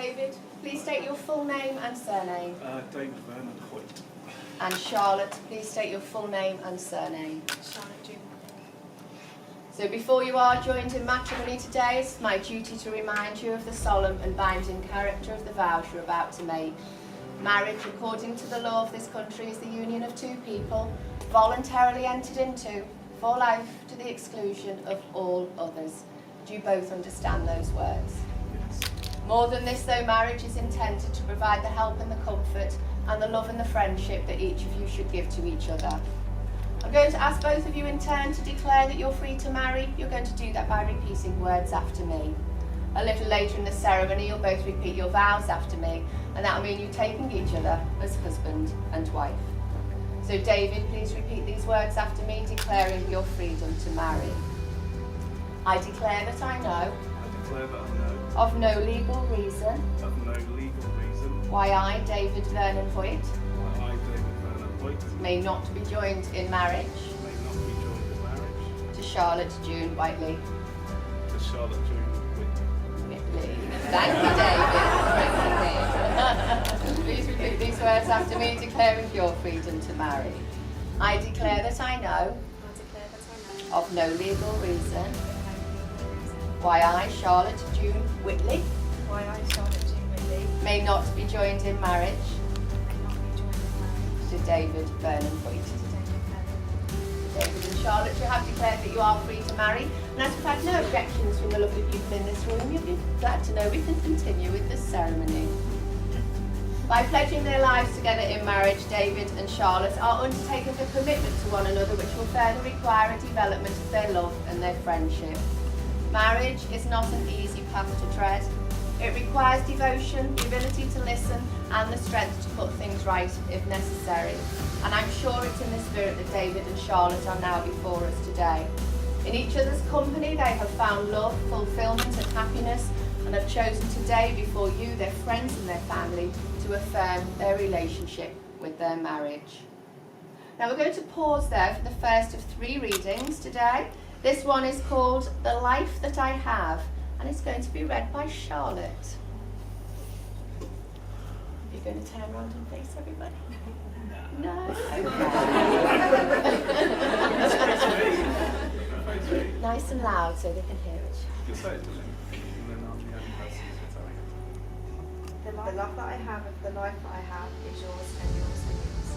David, please state your full name and surname. David Vernon Hoyt. And Charlotte, please state your full name and surname. Charlotte June. So before you are joined in matrimony today, it's my duty to remind you of the solemn and binding character of the vows you're about to make. Marriage, according to the law of this country, is the union of two people, voluntarily entered into, for life, to the exclusion of all others. Do you both understand those words? Yes. More than this, though, marriage is intended to provide the help and the comfort and the love and the friendship that each of you should give to each other. I'm going to ask both of you in turn to declare that you're free to marry. You're going to do that by repeating words after me. A little later in the ceremony, you'll both repeat your vows after me, and that'll mean you taking each other as husband and wife. So David, please repeat these words after me, declaring your freedom to marry. I declare that I know I declare that I know of no legal reason of no legal reason why I, David Vernon Hoyt, why I, David Vernon Hoyt, may not be joined in marriage may not be joined in marriage to Charlotte June Whiteley. to Charlotte June Whitley. Thank you, David. Please repeat these words after me, declaring your freedom to marry. I declare that I know I declare that I know of no legal reason of no legal reason why I, Charlotte June Whitley, why I, Charlotte June Whitley, may not be joined in marriage may not be joined in marriage to David Vernon Hoyt. to David Vernon. David and Charlotte, you have declared that you are free to marry, and as we've had no objections from the lovely people in this room, you'll be glad to know we can continue with this ceremony. By pledging their lives together in marriage, David and Charlotte are undertaking a commitment to one another which will further require a development of their love and their friendship. Marriage is not an easy path to tread. It requires devotion, the ability to listen, and the strength to put things right if necessary. And I'm sure it's in the spirit that David and Charlotte are now before us today. In each other's company, they have found love, fulfillment, and happiness, and have chosen today before you, their friends and their family, to affirm their relationship with their marriage. Now we're going to pause there for the first of 3 readings today. This one is called The Life That I Have, and it's going to be read by Charlotte. You're going to turn around and face everybody? No? Okay. Nice and loud so they can hear it. You say it to them, and then I'm the only person who's telling it. The love that I have of the life that I have is yours and yours and yours.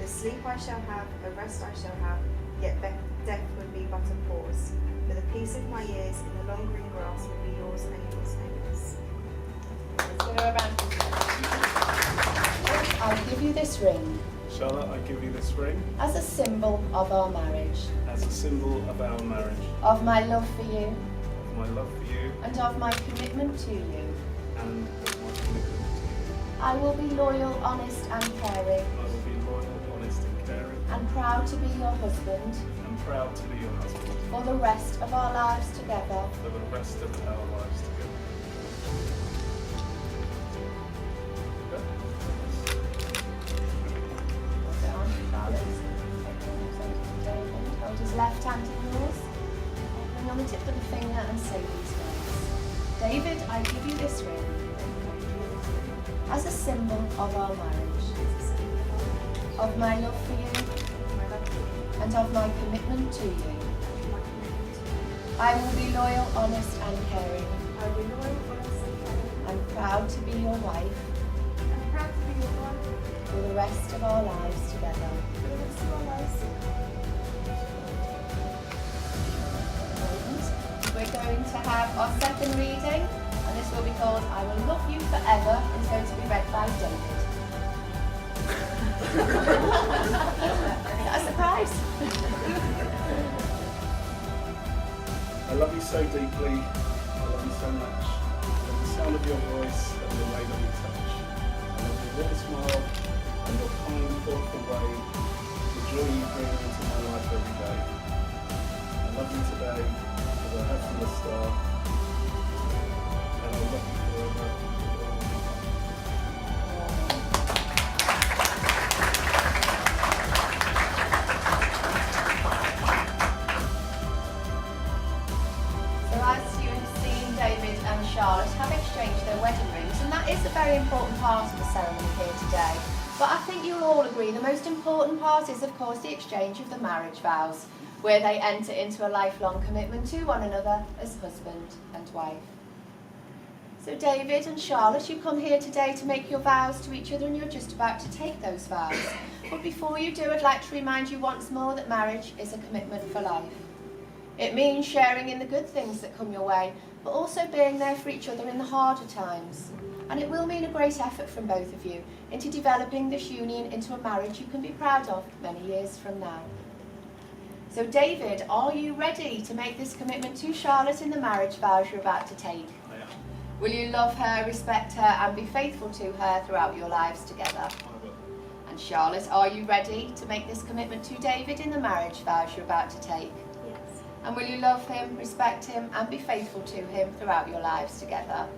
The sleep I shall have, the rest I shall have, yet death would be but a pause. For the peace of my years in the long green grass will be yours and yours and yours. Let's give her a round of applause. I'll give you this ring Charlotte, I give you this ring as a symbol of our marriage, as a symbol of our marriage, of my love for you, of my love for you, and of my commitment to you. and of my commitment to you. I will be loyal, honest, and caring, I will be loyal, honest, and caring, and proud to be your husband and proud to be your husband for the rest of our lives together. for the rest of our lives together. Hold his left hand in yours, and on the tip of the finger, and say these words. David, I give you this ring as a symbol of our marriage, of my love for you, and of my commitment to you. I will be loyal, honest, and caring, I will be loyal, honest, and caring, and proud to be your wife and proud to be your wife for the rest of our lives together. for the rest of our lives. We're going to have our second reading, and this will be called I Will Love You Forever. It's going to be read by David. Is that a surprise? I love you so deeply, I love you so much. I love the sound of your voice and the way that we touch. I love your warm smile and your kind, thoughtful way, the joy you bring into my life every day. I love you today as I have from the start, and I love you forever. So as you have seen, David and Charlotte have exchanged their wedding rings, and that very important part of the ceremony here today. But I think you'll all agree the most important part is, of course, the exchange of the marriage vows, where they enter into a lifelong commitment to one another as husband and wife. So David and Charlotte, you come here today to make your vows to each other, and you're just about to take those vows. But before you do, I'd like to remind you once more that marriage is a commitment for life. It means sharing in the good things that come your way, but also being there for each other in the harder times. And it will mean a great effort from both of you into developing this union into a marriage you can be proud of many years from now. So David, are you ready to make this commitment to Charlotte in the marriage vows you're about to take? I am. Will you love her, respect her, and be faithful to her throughout your lives together? I will. And Charlotte, are you ready to make this commitment to David in the marriage vows you're about to take? Yes. And will you love him, respect him, and be faithful to him throughout your lives together?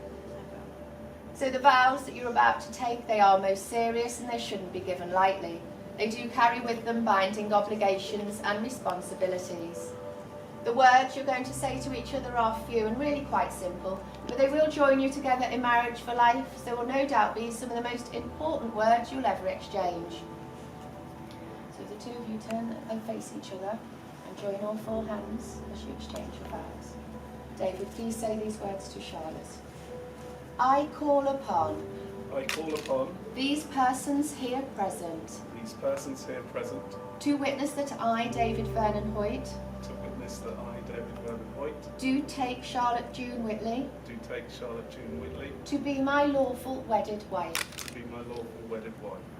So the vows that you're about to take, they are most serious and they shouldn't be given lightly. They do carry with them binding obligations and responsibilities. The words you're going to say to each other are few and really quite simple, but they will join you together in marriage for life, so there will no doubt be some of the most important words you'll ever exchange. So the two of you turn and face each other and join all four hands as you exchange your vows. David, please say these words to Charlotte. I call upon these persons here present to witness that I, David Vernon Hoyt, do take Charlotte June Whitley to be my lawful wedded wife,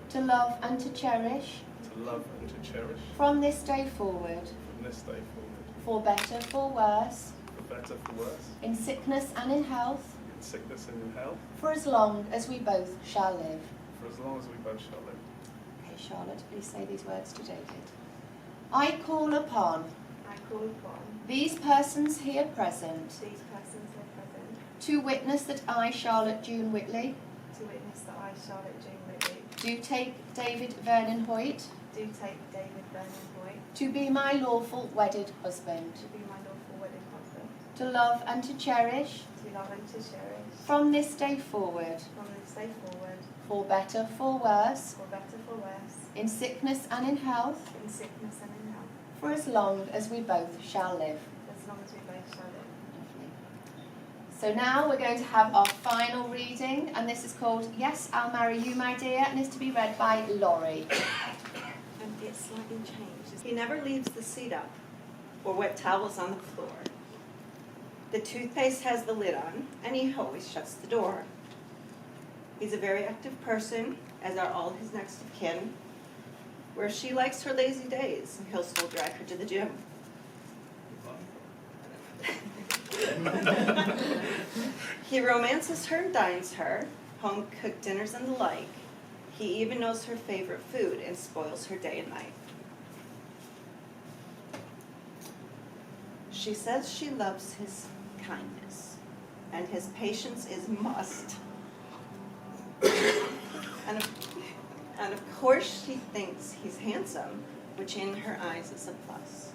to love and to cherish from this day forward, for better, for worse, in sickness and in health, for as long as we both shall live. Okay, Charlotte, please say these words to David. I call upon these persons here present to witness that I, Charlotte June Whitley, do take David Vernon Hoyt to be my lawful wedded husband, to love and to cherish from this day forward, for better, for worse, in sickness and in health, for as long as we both shall live. Lovely. So now we're going to have our final reading, and this is called Yes, I'll Marry You, My Dear, and is to be read by Laurie. And it's slightly changed. He never leaves the seat up or wet towels on the floor. The toothpaste has the lid on, and he always shuts the door. He's a very active person, as are all his next of kin. Where she likes her lazy days, he'll still drag her to the gym. He romances her and dines her, home-cooked dinners and the like. He even knows her favorite food and spoils her day and night. She says she loves his kindness, and his patience is must. And of course she thinks he's handsome, which in her eyes is a plus.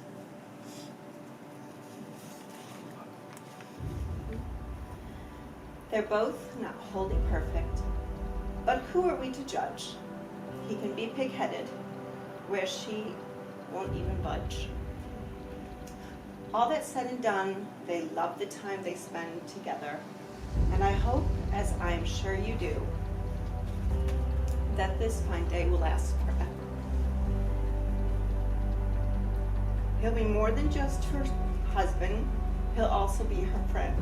They're both not wholly perfect, but who are we to judge? He can be pig-headed, where she won't even budge. All that said and done, they love the time they spend together, and I hope, as I am sure you do, that this fine day will last forever. He'll be more than just her husband, he'll also be her friend.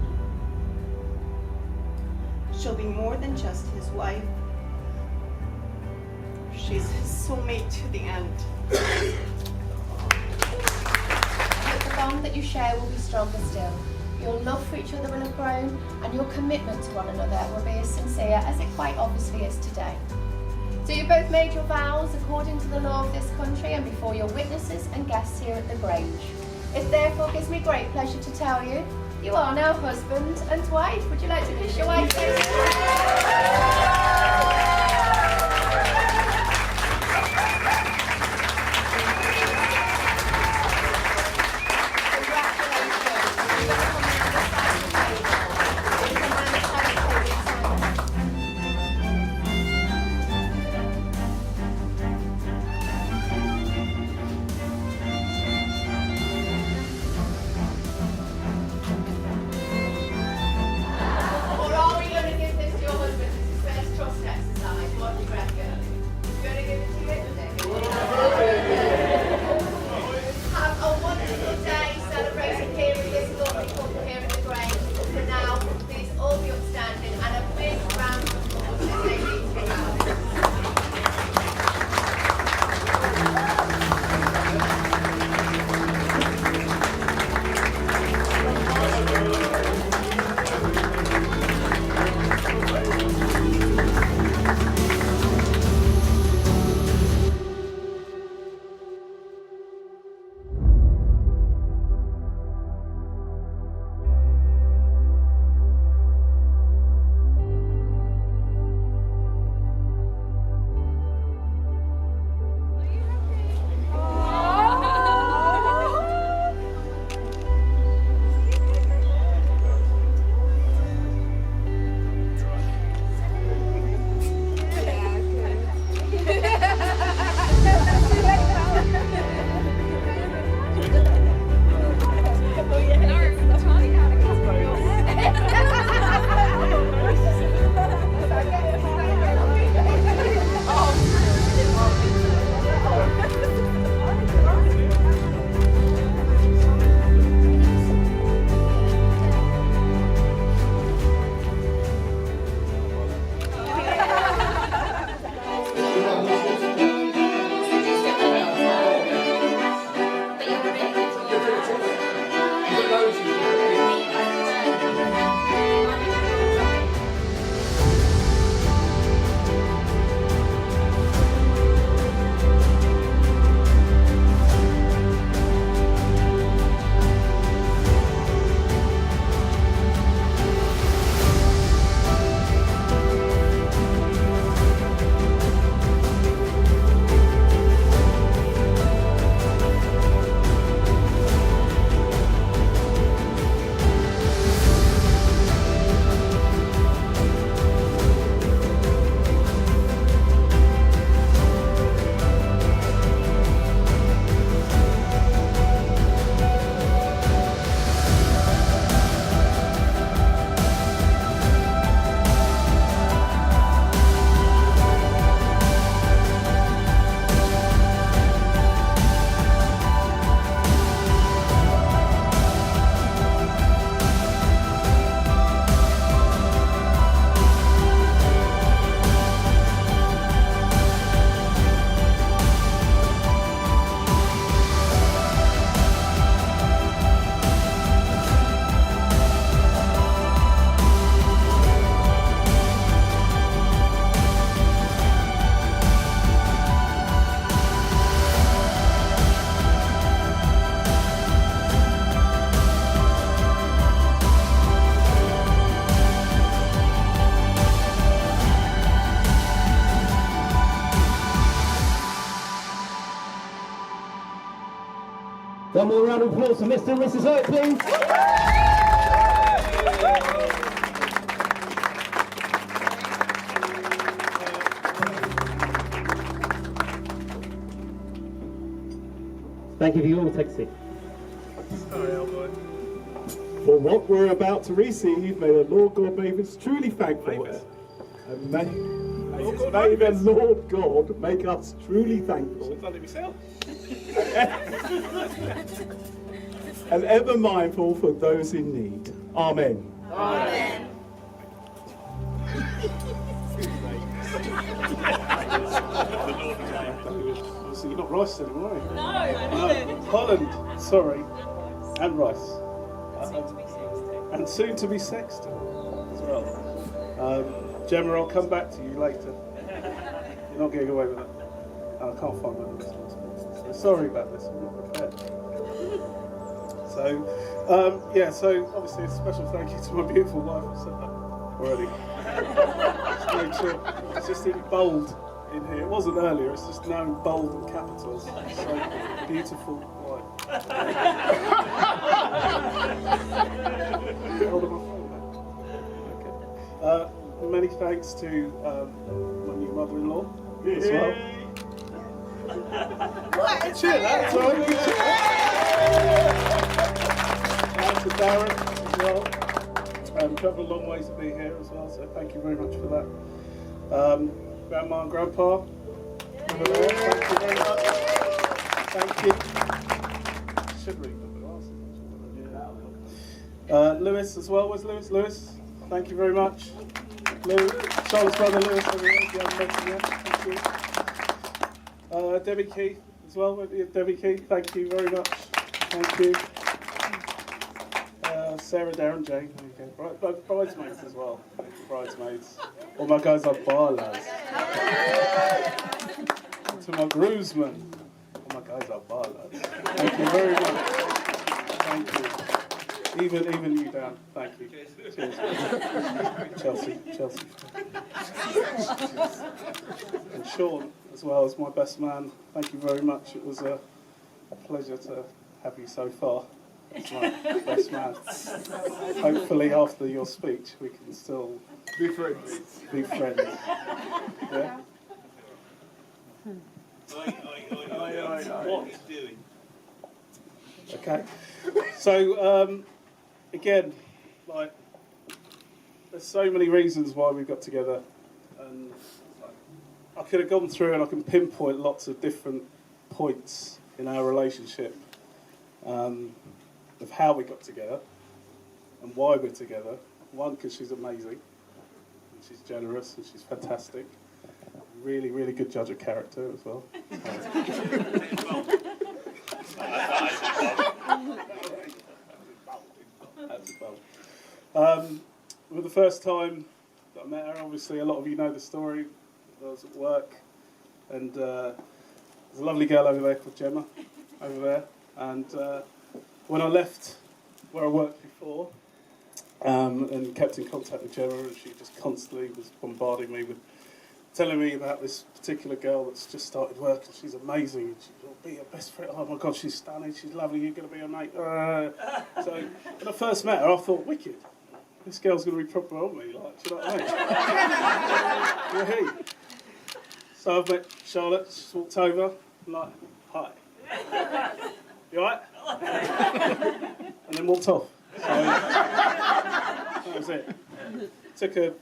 She'll be more than just his wife, she's his soulmate to the end. The bond that you share will be stronger still. Your love for each other will have grown, and your commitment to one another will be as sincere as it quite obviously is today. So you both made your vows according to the law of this country and before your witnesses and guests here at the Grange. It therefore gives me great pleasure to tell you, you are now husband and wife. Would you like to kiss your wife? One more round of applause for Mr. and Mrs. Oak, please. Thank you for your take a seat. Sorry, old boy. For what we're about to receive, may the Lord God make us truly thankful. May And may God the make us. Lord God make us truly thankful I've done it myself. and ever mindful for those in need. Amen. So you're not Rice anymore, are you? No, Holland, sorry, and Rice. And soon to be Sexton as well. Gemma, I'll come back to you later. You're not getting away with that. I can't find my list. So sorry about this, I'm not prepared. So, yeah, so obviously a special thank you to my beautiful wife. I've said that already. Just made sure it's just in bold in here. It wasn't earlier, it's just now in bold and capitals. So, beautiful wife. Hold on my phone now. Okay. Many thanks to my new mother-in-law as well. Cheer, that's all. And to Darren as well. Travelled a long way to be here as well, so thank you very much for that. Grandma and Grandpa, over there, thank you very much. Thank you. Should read the glasses. Lewis as well. Where's Lewis? Lewis, thank you very much. Charlotte's brother Lewis over here. If you haven't met him yet, thank you. Debbie Keith as well. Debbie Keith, thank you very much. Thank you. Sarah, Darren, Jane, there you go. Both bridesmaids as well. Thank you, bridesmaids. All my guys are ballers. And to my groomsmen, all my guys are ballers. Thank you very much. Thank you. Even you, Dan. Thank you. Cheers. Chelsea. And Sean, as well as my best man. Thank you very much. It was a pleasure to have you so far. As my best man. Hopefully, after your speech, we can still Be friends. be friends. Yeah? What? Okay. So, again, like, there's so many reasons why we got together, and I could have gone through and I can pinpoint lots of different points in our relationship. Of how we got together and why we're together. One, because she's amazing, and she's generous, and she's fantastic. Really, really good judge of character as well. Well, the first time that I met her, obviously a lot of you know the story. I was at work, and there's a lovely girl over there called Gemma, over there, and when I left where I worked before, and kept in contact with Gemma, and she just constantly was bombarding me with telling me about this particular girl that's just started work, and she's amazing, and she'll be your best friend. Oh my God, she's stunning, she's lovely, you're going to be her mate. So when I first met her, I thought, wicked, this girl's going to be proper on me, like, do you know what I mean? Yeah. So I've met Charlotte, she's walked over, I'm like, hi. You alright? And then walked off. So that was it. Took a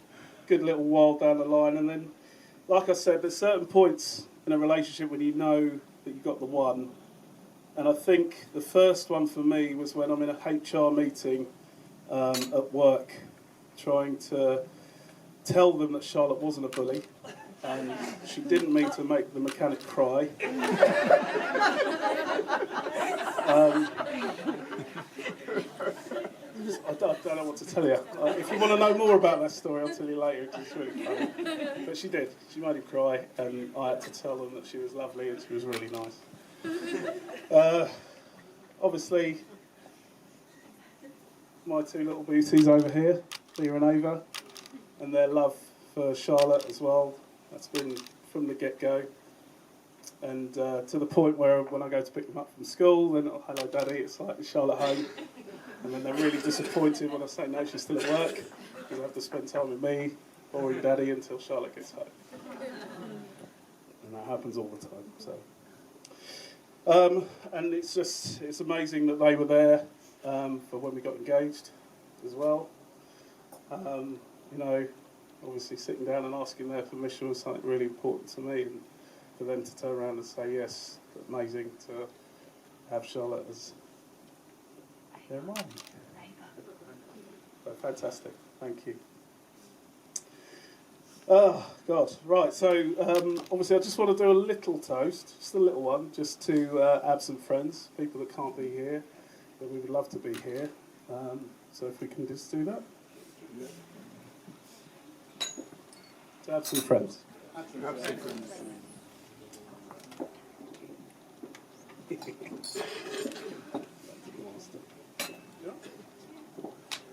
good little while down the line, and then, like I said, there's certain points in a relationship when you know that you've got the one. And I think the first one for me was when I'm in a HR meeting at work, trying to tell them that Charlotte wasn't a bully. And she didn't mean to make the mechanic cry. I don't know what to tell you. If you want to know more about that story, I'll tell you later, because it's really funny. But she did. She made him cry, and I had to tell them that she was lovely and she was really nice. Obviously, my two little beauties over here, Leah and Ava, and their love for Charlotte as well. That's been from the get-go. And to the point where when I go to pick them up from school, then oh, hello daddy, it's like is Charlotte home? And then they're really disappointed when I say no, she's still at work. You'll have to spend time with me, boring daddy, until Charlotte gets home. And that happens all the time. So, and it's amazing that they were there for when we got engaged as well. You know, obviously sitting down and asking their permission was something really important to me, and for them to turn around and say yes, amazing to have Charlotte as their mum. So fantastic, thank you. Oh God, right, so obviously I just want to do a little toast, just a little one, just to absent friends, people that can't be here, that we would love to be here. So if we can just do that. To absent friends. Absent friends. It's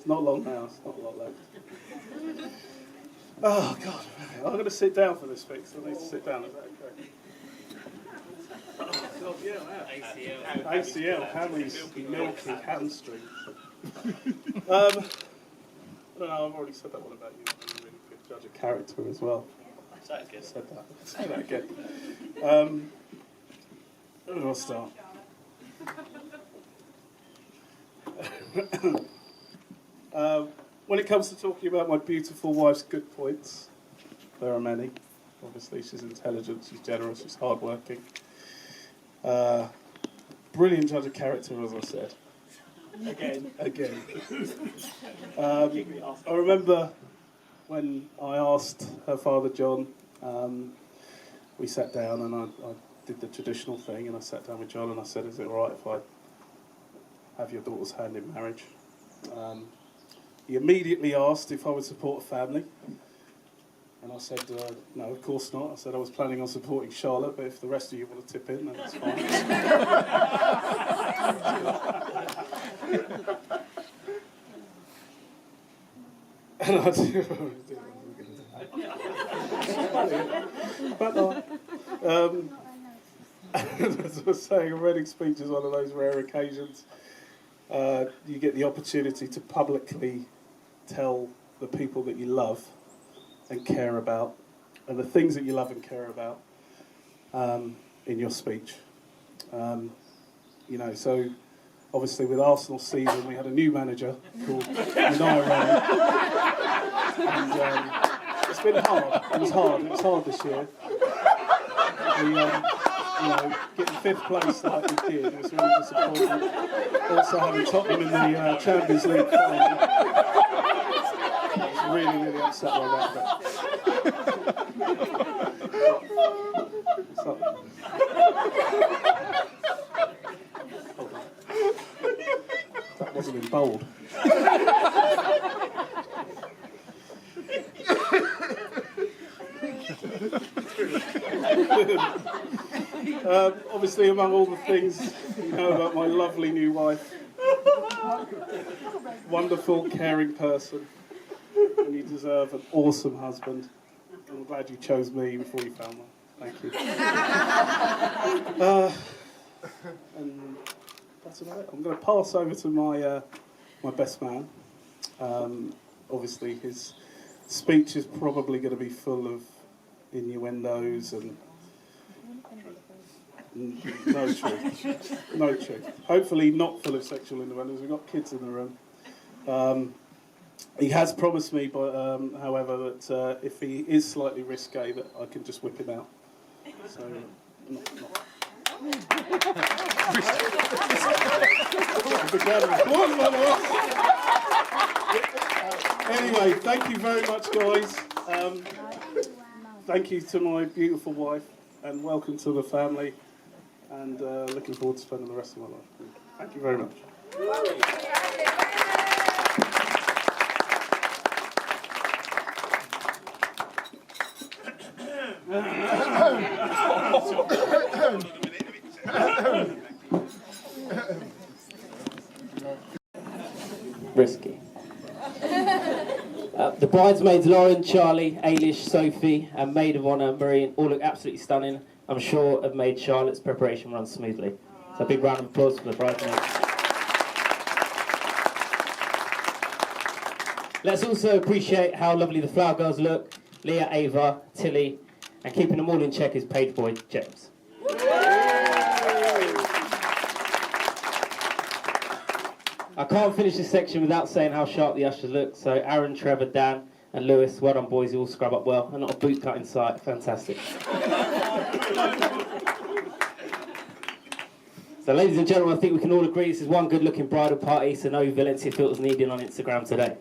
not long now, it's not a lot left. Oh God, I'm going to sit down for this fix. I need to sit down, is that okay? Oh God, yeah, ACL, Hamley's milky hamstring. I don't know, I've already said that one about you. You're a really good judge of character as well. Say that again. Say that again. Where do I start? When it comes to talking about my beautiful wife's good points, there are many. Obviously, she's intelligent, she's generous, she's hardworking. Brilliant judge of character, as I said. Again. I remember when I asked her father, John, we sat down and I did the traditional thing, and I sat down with John and I said, is it all right if I have your daughter's hand in marriage? He immediately asked if I would support a family, and I said, no, of course not. I said I was planning on supporting Charlotte, but if the rest of you want to tip in, then that's fine. And I do. But as I was saying, a wedding speech is one of those rare occasions. You get the opportunity to publicly tell the people that you love and care about, and the things that you love and care about in your speech. You know, so obviously with Arsenal season, we had a new manager called Unai Emery, and it's been hard. It was hard this year. We, you know, getting 5th place like we did was really disappointing. Also having Tottenham in the Champions League final. I was really, really upset by that. That wasn't in bold. Obviously, among all the things you know about my lovely new wife, wonderful, caring person, and you deserve an awesome husband. I'm glad you chose me before you found one. Thank you. And that's about it. I'm going to pass over to my best man. Obviously, his speech is probably going to be full of innuendos and no truth. Hopefully not full of sexual innuendos. We've got kids in the room. He has promised me, however, that if he is slightly risque, that I can just whip him out. So, not. Anyway, thank you very much, guys. Thank you to my beautiful wife, and welcome to the family. And looking forward to spending the rest of my life. Thank you very much. Risky. The bridesmaids Lauren, Charlie, Ailish, Sophie, and maid of honour Maureen all look absolutely stunning. I'm sure have made Charlotte's preparation run smoothly. So a big round of applause for the bridesmaids. Let's also appreciate how lovely the flower girls look. Leah, Ava, Tilly, and keeping them all in check is page boy James. I can't finish this section without saying how sharp the ushers look. So Aaron, Trevor, Dan, and Lewis, well done boys, you all scrub up well. And not a boot cut in sight, fantastic. So ladies and gentlemen, I think we can all agree this is one good looking bridal party, so no Valencia filters needed on Instagram today.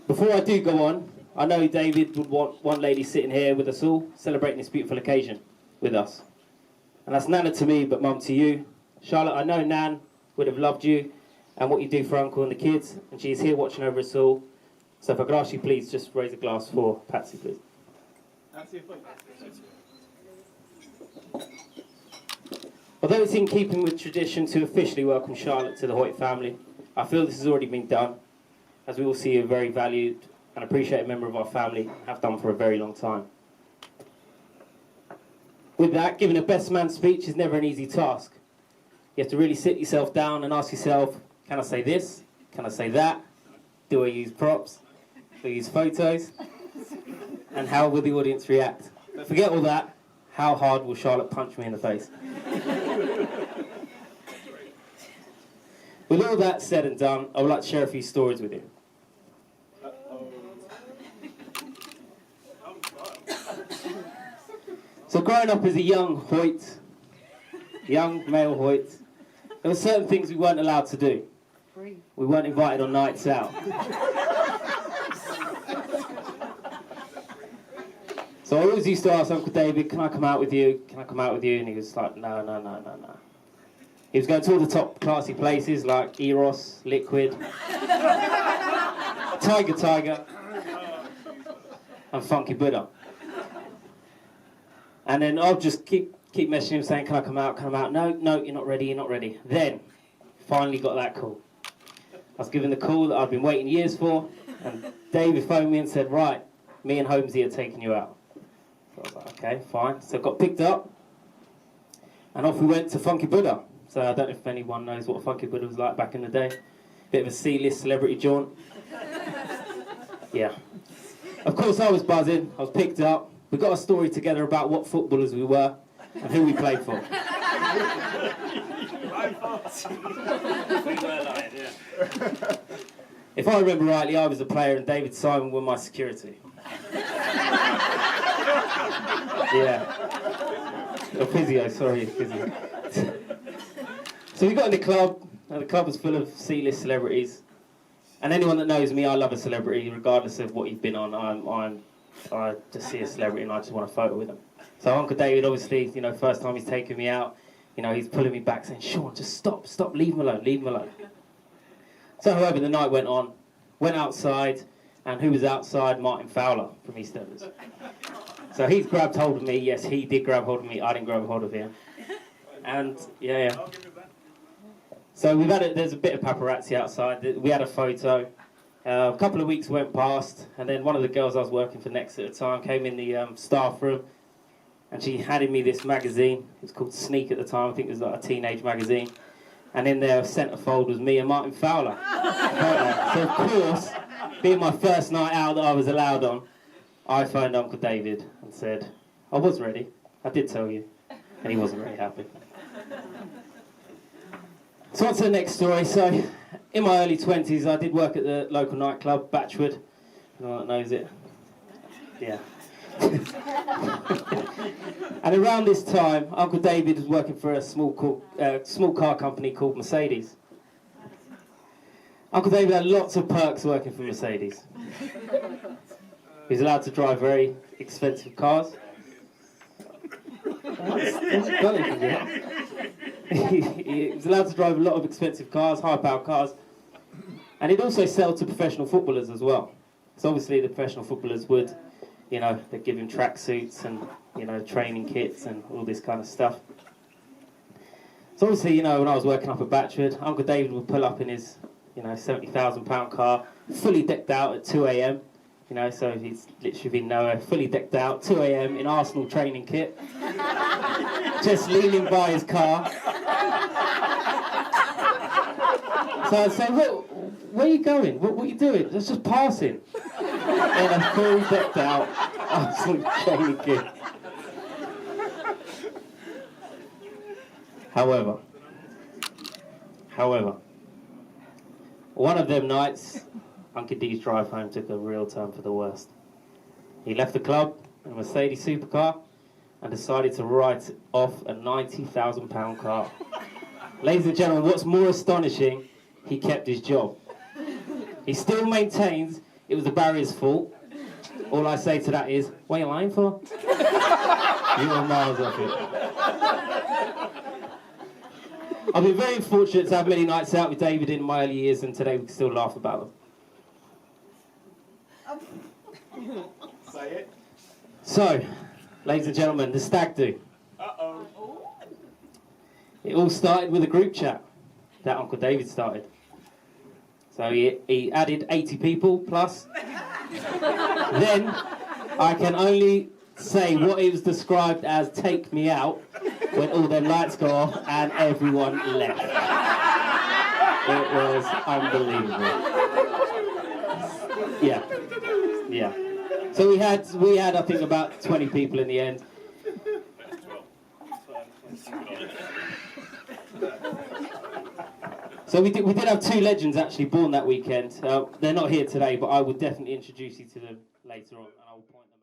Before I do go on, I know David would want one lady sitting here with us all, celebrating this beautiful occasion with us. And that's Nana to me, but Mum to you. Charlotte, I know Nan would have loved you and what you do for Uncle and the kids, and she's here watching over us all. So if I could ask you please, just raise a glass for Patsy, please. Although it's in keeping with tradition to officially welcome Charlotte to the Hoyt family, I feel this has already been done, as we all see a very valued and appreciated member of our family, have done for a very long time. With that, giving a best man speech is never an easy task. You have to really sit yourself down and ask yourself, can I say this? Can I say that? Do I use props? Do I use photos? And how will the audience react? But forget all that. How hard will Charlotte punch me in the face? With all that said and done, I would like to share a few stories with you. So growing up as a young Hoyt, young male Hoyt, there were certain things we weren't allowed to do. We weren't invited on nights out. So I always used to ask Uncle David, can I come out with you? Can I come out with you? And he was like, no, no, no, no, no. He was going to all the top classy places like Eros, Liquid, Tiger, and Funky Buddha. And then I'll just keep messaging him saying, can I come out, can I come out? No, no, you're not ready, you're not ready. Then, finally got that call. I was given the call that I'd been waiting years for, and David phoned me and said, right, me and Holmesy are taking you out. So I was like, okay, fine. So I got picked up, and off we went to Funky Buddha. So I don't know if anyone knows what Funky Buddha was like back in the day. Bit of a C-list celebrity jaunt. Yeah. Of course I was buzzing, I was picked up. We got a story together about what footballers we were and who we played for. If I remember rightly, I was a player and David Simon were my security. Yeah. Or physio, sorry, physio. So we got in the club, and the club was full of C-list celebrities. And anyone that knows me, I love a celebrity, regardless of what you've been on. I just see a celebrity and I just want a photo with them. So Uncle David, obviously, you know, first time he's taking me out, you know, he's pulling me back saying, Sean, just stop, leave him alone. So however, the night went on, went outside, and who was outside? Martin Fowler from EastEnders. So he's grabbed hold of me. Yes, he did grab hold of me. I didn't grab hold of him. And, yeah. So there's a bit of paparazzi outside. We had a photo. A couple of weeks went past, and then one of the girls I was working for next at the time came in the staff room, and she handed me this magazine. It was called Sneak at the time. I think it was like a teenage magazine. And in their centrefold was me and Martin Fowler. So of course, being my first night out that I was allowed on, I phoned Uncle David and said, I was ready. I did tell you. And he wasn't very happy. So on to the next story. So in my early 20s, I did work at the local nightclub, Batchwood. Anyone that knows it? Yeah. And around this time, Uncle David was working for a small car company called Mercedes. Uncle David had lots of perks working for Mercedes. He was allowed to drive very expensive cars. He was allowed to drive a lot of expensive cars, high-powered cars. And he'd also sell to professional footballers as well. So obviously the professional footballers would, you know, they'd give him tracksuits and, you know, training kits and all this kind of stuff. So obviously, you know, when I was working up at Batchwood, Uncle David would pull up in his, you know, £70,000 car, fully decked out at 2 a.m. You know, so he's literally been fully decked out, 2 a.m. in Arsenal training kit, just leaning by his car. So I'd say, where are you going? What are you doing? That's just passing. In a fully decked out Arsenal training kit. However, one of them nights, Uncle D's drive home took a real turn for the worst. He left the club in a Mercedes supercar and decided to write off a £90,000 car. Ladies and gentlemen, what's more astonishing, he kept his job. He still maintains it was the barrier's fault. All I say to that is, what are you lying for? You are miles off it. I've been very fortunate to have many nights out with David in my early years, and today we can still laugh about them. Say it. So, ladies and gentlemen, the stag do. Uh-oh. It all started with a group chat that Uncle David started. So he added 80 people plus. Then I can only say what it was described as take me out when all their lights go off and everyone left. It was unbelievable. Yeah. So we had I think about 20 people in the end. So we did have two legends actually born that weekend. They're not here today, but I will definitely introduce you to them later on, and I will point them out.